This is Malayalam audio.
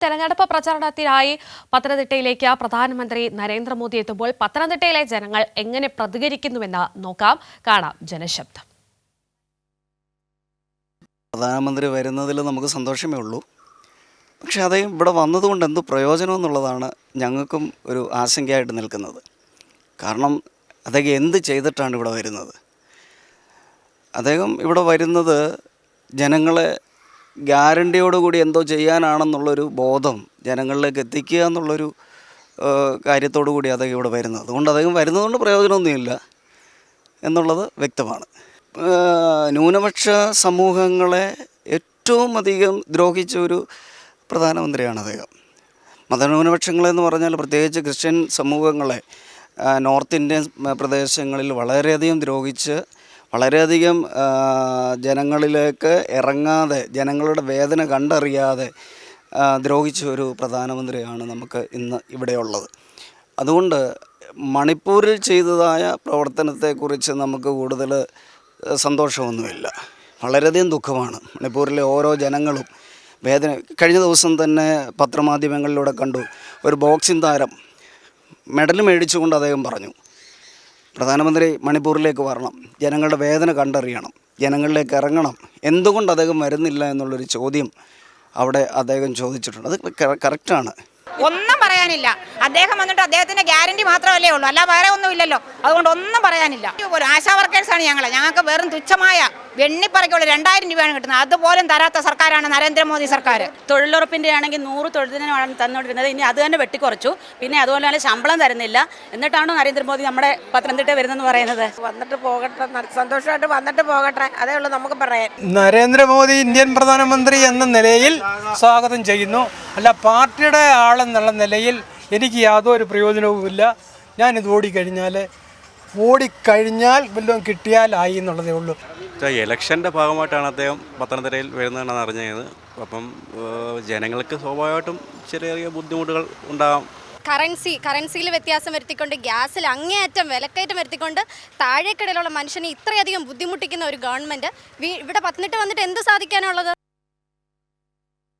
തെരഞ്ഞെടുപ്പ് പ്രചാരണത്തിനായി പത്തനംതിട്ടയിലേക്ക് പ്രധാനമന്ത്രി നരേന്ദ്രമോദി എത്തുമ്പോൾ പത്തനംതിട്ടയിലെ ജനങ്ങൾ എങ്ങനെ പ്രതികരിക്കുന്നുവെന്ന് കാണാം ജനശബ്ദം. പ്രധാനമന്ത്രി വരുന്നതിൽ നമുക്ക് സന്തോഷമേ ഉള്ളൂ. പക്ഷേ അദ്ദേഹം ഇവിടെ വന്നതുകൊണ്ട് എന്ത് പ്രയോജനം എന്നുള്ളതാണ് ഞങ്ങൾക്കും ഒരു ആശങ്കയായിട്ട് നിൽക്കുന്നത്. കാരണം അദ്ദേഹം എന്ത് ചെയ്തിട്ടാണ് ഇവിടെ വരുന്നത്? അദ്ദേഹം ഇവിടെ വരുന്നത് ജനങ്ങളെ ഗ്യാരണ്ടിയോടുകൂടി എന്തോ ചെയ്യാനാണെന്നുള്ളൊരു ബോധം ജനങ്ങളിലേക്ക് എത്തിക്കുക എന്നുള്ളൊരു കാര്യത്തോടു കൂടി അദ്ദേഹം ഇവിടെ വരുന്നത്. അതുകൊണ്ട് അദ്ദേഹം വരുന്നതുകൊണ്ട് പ്രയോജനമൊന്നുമില്ല എന്നുള്ളത് വ്യക്തമാണ്. ന്യൂനപക്ഷ സമൂഹങ്ങളെ ഏറ്റവും അധികം ദ്രോഹിച്ച ഒരു പ്രധാനമന്ത്രിയാണ് അദ്ദേഹം. മതന്യൂനപക്ഷങ്ങളെന്ന് പറഞ്ഞാൽ പ്രത്യേകിച്ച് ക്രിസ്ത്യൻ സമൂഹങ്ങളെ നോർത്ത് ഇന്ത്യൻ പ്രദേശങ്ങളിൽ വളരെയധികം ദ്രോഹിച്ച് വളരെയധികം ജനങ്ങളിലേക്ക് ഇറങ്ങാതെ ജനങ്ങളുടെ വേദന കണ്ടറിയാതെ ദ്രോഹിച്ച ഒരു പ്രധാനമന്ത്രിയാണ് നമുക്ക് ഇന്ന് ഇവിടെയുള്ളത്. അതുകൊണ്ട് മണിപ്പൂരിൽ ചെയ്തതായ പ്രവർത്തനത്തെക്കുറിച്ച് നമുക്ക് കൂടുതൽ സന്തോഷമൊന്നുമില്ല. വളരെയധികം ദുഃഖമാണ്. മണിപ്പൂരിലെ ഓരോ ജനങ്ങളും വേദന. കഴിഞ്ഞ ദിവസം തന്നെ പത്രമാധ്യമങ്ങളിലൂടെ കണ്ടു, ഒരു ബോക്സിംഗ് താരം മെഡൽ മേടിച്ചുകൊണ്ട് അദ്ദേഹം പറഞ്ഞു, പ്രധാനമന്ത്രി മണിപ്പൂരിലേക്ക് വരണം, ജനങ്ങളുടെ വേദന കണ്ടറിയണം, ജനങ്ങളിലേക്ക് ഇറങ്ങണം. എന്തുകൊണ്ട് അദ്ദേഹം വരുന്നില്ല എന്നുള്ളൊരു ചോദ്യം അവിടെ അദ്ദേഹം ചോദിച്ചിട്ടുണ്ട്. അത് കറക്റ്റാണ്. ഒന്നും പറയാനില്ല. അദ്ദേഹം വന്നിട്ട് അദ്ദേഹത്തിന്റെ ഗ്യാരണ്ടി മാത്രമല്ലേ ഉള്ളൂ, അല്ല വേറെ ഒന്നുമില്ലല്ലോ. അതുകൊണ്ട് ഒന്നും പറയാനില്ല. ആശാ വർക്കേഴ്സാണ് ഞങ്ങൾക്ക് വെറും തുച്ഛമായ വെണ്ണിപ്പറയ്ക്കുള്ള 2000 രൂപയാണ് കിട്ടുന്നത്. അതുപോലും തരാത്ത സർക്കാരാണ് നരേന്ദ്രമോദി സർക്കാർ. തൊഴിലുറപ്പിൻ്റെ ആണെങ്കിൽ 100 തൊഴിലിനാണ് തന്നുകൊണ്ടിരുന്നത്. ഇനി അത് തന്നെ വെട്ടിക്കുറച്ചു. പിന്നെ അതുപോലെ തന്നെ ശമ്പളം തരുന്നില്ല. എന്നിട്ടാണ് നരേന്ദ്രമോദി നമ്മുടെ പത്തനംതിട്ട വരുന്നെന്ന് പറയുന്നത്. വന്നിട്ട് പോകട്ടെ, സന്തോഷമായിട്ട് വന്നിട്ട് പോകട്ടെ, അതേ ഉള്ളൂ നമുക്ക് പറയാൻ. നരേന്ദ്രമോദി ഇന്ത്യൻ പ്രധാനമന്ത്രി എന്ന നിലയിൽ സ്വാഗതം ചെയ്യുന്നു. അല്ല പാർട്ടിയുടെ ആളെന്നുള്ള നിലയിൽ എനിക്ക് യാതൊരു പ്രയോജനവുമില്ല. ഞാനിത് ഓടിക്കഴിഞ്ഞാൽ വല്ലതും കിട്ടിയാലായി എന്നുള്ളതേ ഉള്ളൂ. ഇലക്ഷൻ്റെ ഭാഗമായിട്ടാണ് അദ്ദേഹം പത്തനംതിട്ടയിൽ വരുന്നതെന്നാണ് അറിഞ്ഞത്. അപ്പം ജനങ്ങൾക്ക് സ്വാഭാവികമായിട്ടും ചെറിയ ബുദ്ധിമുട്ടുകൾ ഉണ്ടാകാം. കറൻസിയിൽ വ്യത്യാസം വരുത്തിക്കൊണ്ട് ഗ്യാസിൽ അങ്ങേയറ്റം വിലക്കയറ്റം വരുത്തിക്കൊണ്ട് താഴേക്കിടയിലുള്ള മനുഷ്യനെ ഇത്രയധികം ബുദ്ധിമുട്ടിക്കുന്ന ഒരു ഗവൺമെൻറ് ഇവിടെ പത്തനംതിട്ട വന്നിട്ട് എന്ത് സാധിക്കാനുള്ളത്?